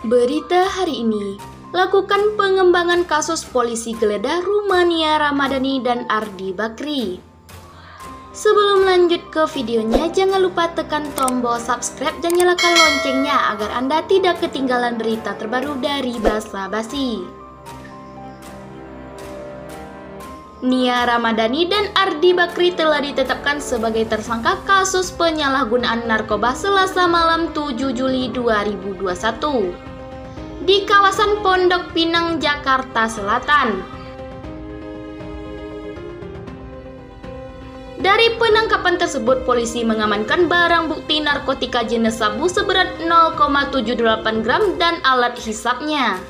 Berita hari ini, lakukan pengembangan kasus polisi geledah rumah Nia Ramadhani dan Ardi Bakri. Sebelum lanjut ke videonya, jangan lupa tekan tombol subscribe dan nyalakan loncengnya agar Anda tidak ketinggalan berita terbaru dari Basa Basi. Nia Ramadhani dan Ardi Bakri telah ditetapkan sebagai tersangka kasus penyalahgunaan narkoba Selasa malam 7 Juli 2021 di kawasan Pondok Pinang, Jakarta Selatan. Dari penangkapan tersebut, polisi mengamankan barang bukti narkotika jenis sabu seberat 0,78 gram dan alat hisapnya.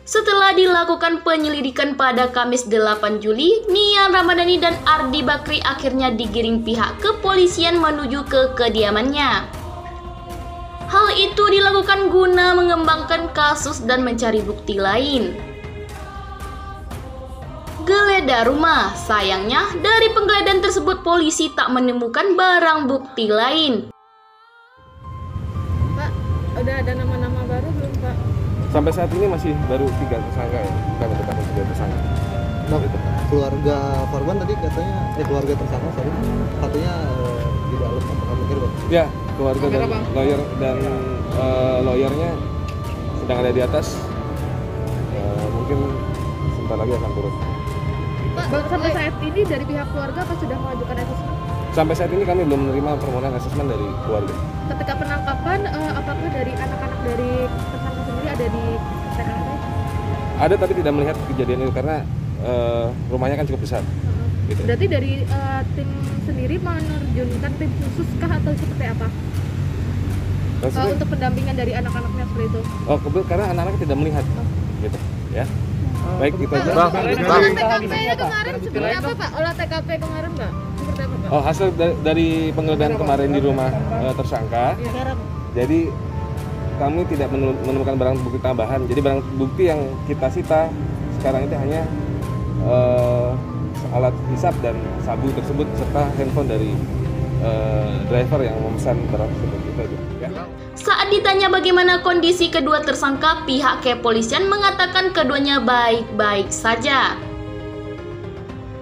Setelah dilakukan penyelidikan pada Kamis 8 Juli, Nia Ramadhani dan Ardi Bakri akhirnya digiring pihak kepolisian menuju ke kediamannya. Hal itu dilakukan guna mengembangkan kasus dan mencari bukti lain. Geledah rumah, sayangnya dari penggeledahan tersebut polisi tak menemukan barang bukti lain. Pak, udah ada nama-nama baru belum, Pak? Sampai saat ini masih baru 3 tersangka ya, kami tetapkan sebagai tersangka. Nah, keluarga korban tadi katanya, keluarga tersangka katanya di dalam apakah mungkin, Pak? Ya, keluarga dan lawyer dan lawyernya sedang ada di atas. Mungkin sebentar lagi akan turun. Pak, sampai saat ini dari pihak keluarga apa sudah mengajukan asesmen? Sampai saat ini kami belum menerima permohonan asesmen dari keluarga. Ketika penangkapan, apakah dari anak-anak dari tersangka sendiri ada di TKP? Ada, tapi tidak melihat kejadian itu karena rumahnya kan cukup besar. Gitu. Berarti dari tim sendiri menerjunkan tim khusus kah atau seperti apa? Untuk pendampingan dari anak-anaknya seperti itu? Oh, karena anak-anak tidak melihat, gitu, ya. Baik, itu aja. TKP-nya kemarin seperti apa, Pak? Olah TKP kemarin, Pak? Seperti apa, Pak? Oh, hasil dari penggeledahan kemarin di rumah tersangka. Ya. Jadi kami tidak menemukan barang bukti tambahan. Jadi barang bukti yang kita sita sekarang itu hanya alat hisap dan sabu tersebut serta handphone dari driver yang memesan barang tersebut. Itu aja. Ya. Saat ditanya bagaimana kondisi kedua tersangka, pihak kepolisian mengatakan keduanya baik-baik saja.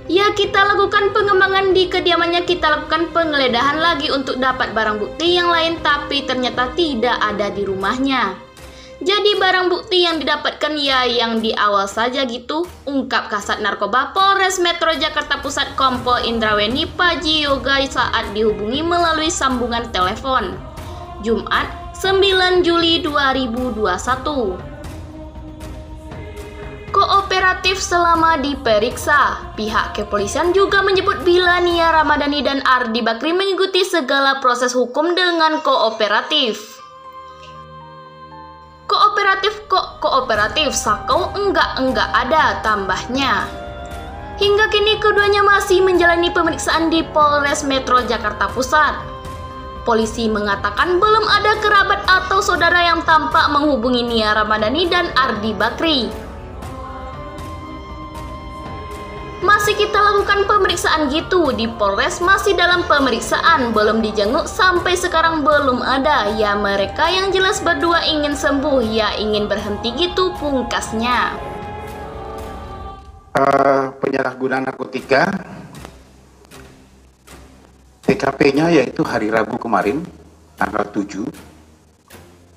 Ya, kita lakukan pengembangan di kediamannya, kita lakukan penggeledahan lagi untuk dapat barang bukti yang lain, tapi ternyata tidak ada di rumahnya. Jadi barang bukti yang didapatkan ya yang di awal saja gitu, ungkap Kasat Narkoba Polres Metro Jakarta Pusat Kompol Indraweni Paji Yoga saat dihubungi melalui sambungan telepon. Jumat 9 Juli 2021. Kooperatif selama diperiksa. Pihak kepolisian juga menyebut bila Nia Ramadhani dan Ardi Bakri mengikuti segala proses hukum dengan kooperatif. Kooperatif, sakau enggak ada, tambahnya. Hingga kini keduanya masih menjalani pemeriksaan di Polres Metro Jakarta Pusat. Polisi mengatakan belum ada kerabat atau saudara yang tampak menghubungi Nia Ramadhani dan Ardi Bakri. Masih kita lakukan pemeriksaan gitu, di Polres masih dalam pemeriksaan, belum dijenguk, sampai sekarang belum ada. Ya mereka yang jelas berdua ingin sembuh, ya ingin berhenti gitu, pungkasnya. Penyalahgunaan narkotika, TKP-nya yaitu hari Rabu kemarin, tanggal 7,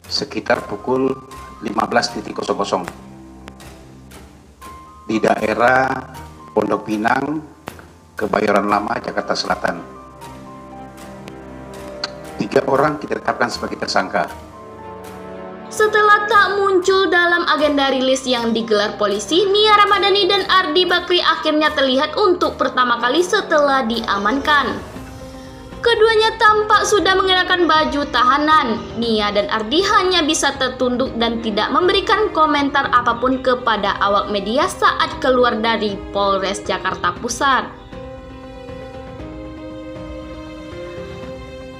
sekitar pukul 15.00 di daerah Pondok Pinang, Kebayoran Lama, Jakarta Selatan. 3 orang kita tetapkan sebagai tersangka. Setelah tak muncul dalam agenda rilis yang digelar polisi, Nia Ramadhani dan Ardi Bakri akhirnya terlihat untuk pertama kali setelah diamankan. Keduanya tampak sudah mengenakan baju tahanan. Nia dan Ardi hanya bisa tertunduk dan tidak memberikan komentar apapun kepada awak media saat keluar dari Polres Jakarta Pusat.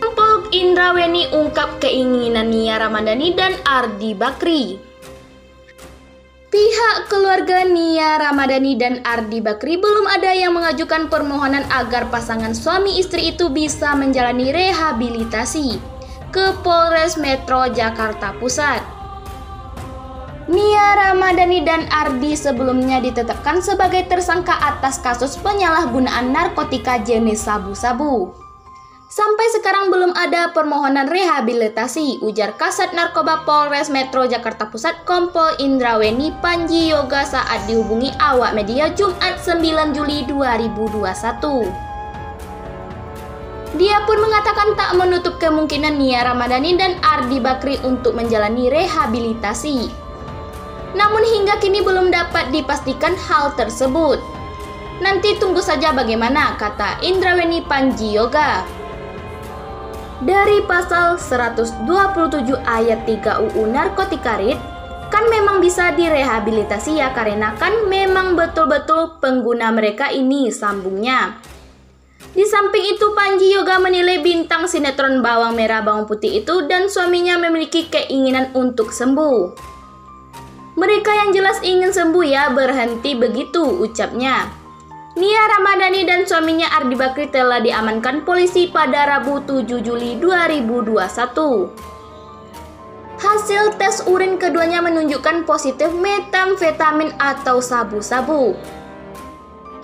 Kompol Indraweni ungkap keinginan Nia Ramadhani dan Ardi Bakri. Pihak keluarga Nia Ramadhani dan Ardi Bakri belum ada yang mengajukan permohonan agar pasangan suami istri itu bisa menjalani rehabilitasi. ke Polres Metro Jakarta Pusat. Nia Ramadhani dan Ardi sebelumnya ditetapkan sebagai tersangka atas kasus penyalahgunaan narkotika jenis sabu-sabu. Sampai sekarang belum ada permohonan rehabilitasi, ujar Kasat Narkoba Polres Metro Jakarta Pusat Kompol Indraweni Panji Yoga saat dihubungi awak media Jumat 9 Juli 2021. Dia pun mengatakan tak menutup kemungkinan Nia Ramadhani dan Ardi Bakri untuk menjalani rehabilitasi. Namun hingga kini belum dapat dipastikan hal tersebut. Nanti tunggu saja bagaimana, kata Indraweni Panji Yoga. Dari pasal 127 ayat 3 UU Narkotika Rit, kan memang bisa direhabilitasi ya, karena kan memang betul-betul pengguna mereka ini, sambungnya. Di samping itu, Panji Yoga menilai bintang sinetron Bawang Merah Bawang Putih itu dan suaminya memiliki keinginan untuk sembuh. Mereka yang jelas ingin sembuh ya, berhenti begitu, ucapnya. Nia Ramadhani dan suaminya Ardi Bakri telah diamankan polisi pada Rabu 7 Juli 2021. Hasil tes urin keduanya menunjukkan positif metamfetamin atau sabu-sabu.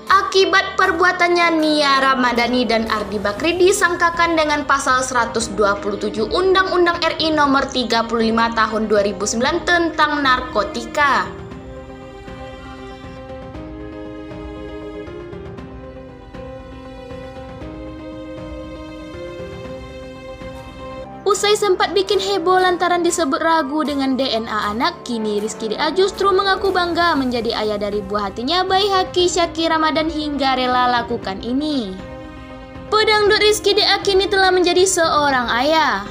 Akibat perbuatannya, Nia Ramadhani dan Ardi Bakri disangkakan dengan pasal 127 Undang-Undang RI Nomor 35 Tahun 2009 tentang narkotika. Usai sempat bikin heboh lantaran disebut ragu dengan DNA anak, kini Rizky DA justru mengaku bangga menjadi ayah dari buah hatinya bayi Haki Syaki Ramadan hingga rela lakukan ini. Pedangdut Rizky DA kini telah menjadi seorang ayah.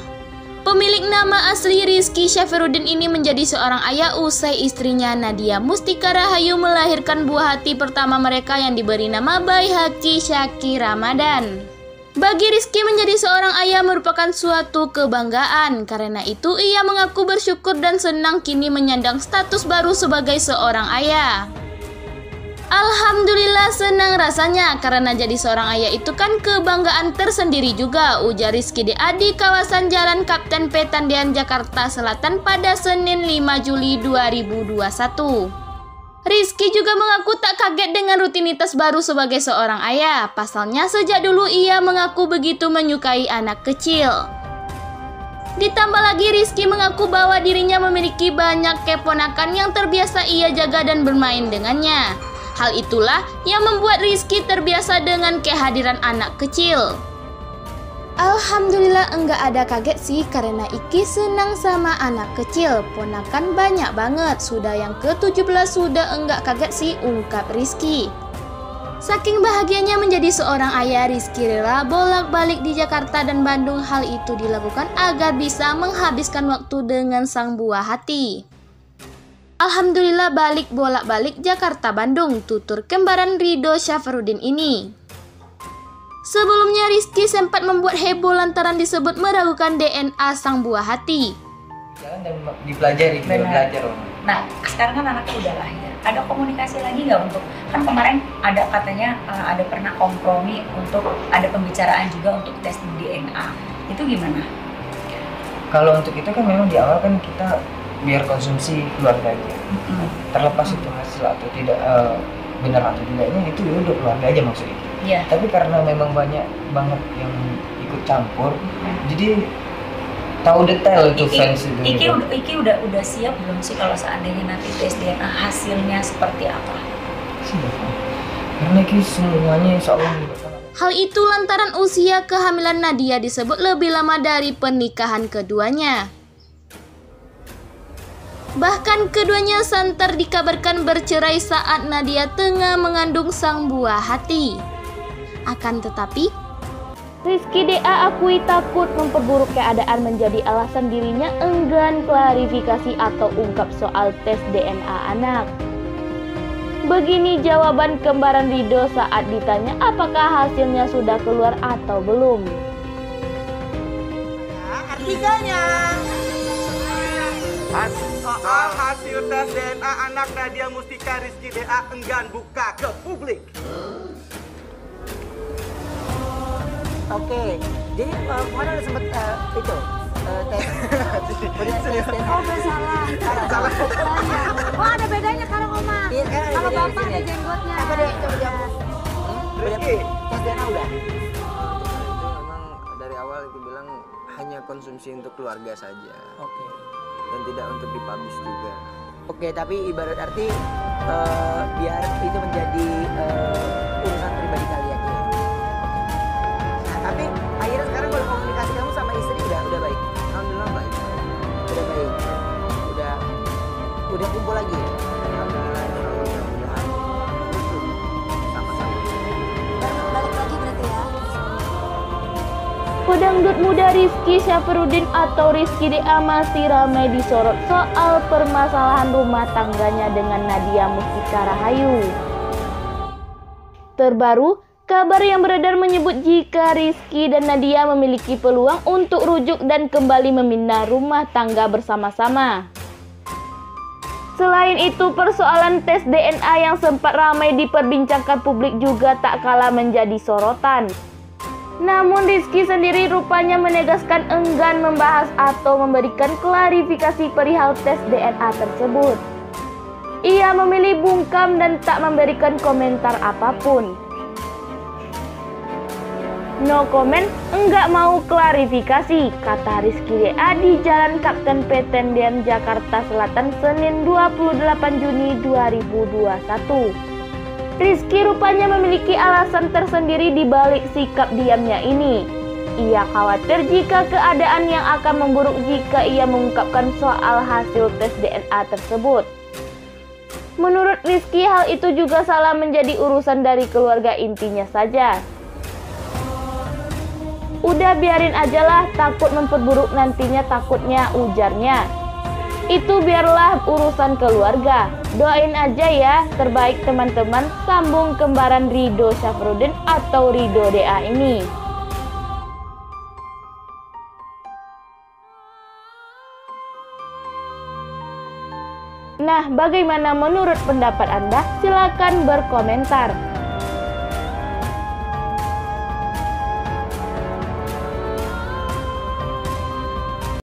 Pemilik nama asli Rizky Syafiruddin ini menjadi seorang ayah usai istrinya Nadia Mustika Rahayu melahirkan buah hati pertama mereka yang diberi nama bayi Haki Syaki Ramadan. Bagi Rizky menjadi seorang ayah merupakan suatu kebanggaan. Karena itu ia mengaku bersyukur dan senang kini menyandang status baru sebagai seorang ayah. Alhamdulillah senang rasanya karena jadi seorang ayah itu kan kebanggaan tersendiri juga, ujar Rizky DA di kawasan Jalan Kapten Petandian Jakarta Selatan pada Senin 5 Juli 2021. Rizky juga mengaku tak kaget dengan rutinitas baru sebagai seorang ayah. Pasalnya sejak dulu ia mengaku begitu menyukai anak kecil. Ditambah lagi Rizky mengaku bahwa dirinya memiliki banyak keponakan yang terbiasa ia jaga dan bermain dengannya. Hal itulah yang membuat Rizky terbiasa dengan kehadiran anak kecil. Alhamdulillah enggak ada kaget sih karena Iki senang sama anak kecil. Ponakan banyak banget, sudah yang ke-17 sudah enggak kaget sih, ungkap Rizky. Saking bahagianya menjadi seorang ayah, Rizky rela bolak-balik di Jakarta dan Bandung. Hal itu dilakukan agar bisa menghabiskan waktu dengan sang buah hati. Alhamdulillah balik bolak-balik Jakarta-Bandung, tutur kembaran Ridho Syafiruddin ini. Sebelumnya Rizky sempat membuat heboh lantaran disebut meragukan DNA sang buah hati. Jalan dan dipelajari, belajar. Nah, sekarang kan anaknya udah lahir. Ada komunikasi lagi nggak untuk, kan kemarin ada katanya ada pernah kompromi untuk ada pembicaraan juga untuk tes DNA. Itu gimana? Kalau untuk itu kan memang di awal kan kita biar konsumsi keluarga aja. Terlepas itu hasil atau tidak benar atau tidaknya itu ya udah keluarga aja maksudnya. Iya. Tapi karena memang banyak banget yang ikut campur, jadi tahu detail itu fans itu. Iki udah siap belum sih kalau seandainya nanti tes DNA hasilnya seperti apa? Siap. Karena Iki semuanya insya Allah juga sangat. Hal itu lantaran usia kehamilan Nadia disebut lebih lama dari pernikahan keduanya. Bahkan keduanya santer dikabarkan bercerai saat Nadia tengah mengandung sang buah hati. Akan tetapi, Rizky DA akui takut memperburuk keadaan menjadi alasan dirinya enggan klarifikasi atau ungkap soal tes DNA anak. Begini jawaban kembaran Ridho saat ditanya apakah hasilnya sudah keluar atau belum. Artikelnya hasil tes DNA anak Nadia Mustika Rizky DA enggan buka ke publik. Oke, jadi kemarin ada sempat itu tes Oh, salah. Oh, ada bedanya kalau Oma. Iya, kan ada Kalau bedanya Bapak di ada sini. jenggotnya. Apa deh, coba jawab. Rizky. Tes DNA udah. Itu memang dari awal itu bilang hanya konsumsi untuk keluarga saja Oke. dan tidak untuk dipublish juga. Oke, tapi ibarat arti biar itu menjadi urusan pribadi kalian ya. Nah, tapi akhirnya sekarang kalau komunikasi kamu sama istri udah baik. Alhamdulillah baik. Udah baik. Udah kumpul lagi. Alhamdulillah mudah-mudahan sama-sama. Balik lagi berarti ya. Pedangdut muda Rizky Syafruddin atau Rizky DA masih ramai disorot soal permasalahan rumah tangganya dengan Nadia Mustika Rahayu. Terbaru, kabar yang beredar menyebut jika Rizky dan Nadia memiliki peluang untuk rujuk dan kembali membina rumah tangga bersama-sama. Selain itu, persoalan tes DNA yang sempat ramai diperbincangkan publik juga tak kalah menjadi sorotan. Namun Rizky sendiri rupanya menegaskan enggan membahas atau memberikan klarifikasi perihal tes DNA tersebut. Ia memilih bungkam dan tak memberikan komentar apapun. No comment, enggak mau klarifikasi, kata Rizky DA di Jalan Kapten Petendian, Jakarta Selatan, Senin 28 Juni 2021. Rizky rupanya memiliki alasan tersendiri di balik sikap diamnya ini. Ia khawatir jika keadaan yang akan memburuk jika ia mengungkapkan soal hasil tes DNA tersebut. Menurut Rizky, hal itu juga salah menjadi urusan dari keluarga intinya saja. Udah biarin aja lah, takut memperburuk nantinya takutnya, ujarnya. Itu biarlah urusan keluarga. Doain aja ya, terbaik teman-teman, sambung kembaran Ridho Syafruddin atau Ridho DA ini. Nah, bagaimana menurut pendapat Anda? Silakan berkomentar.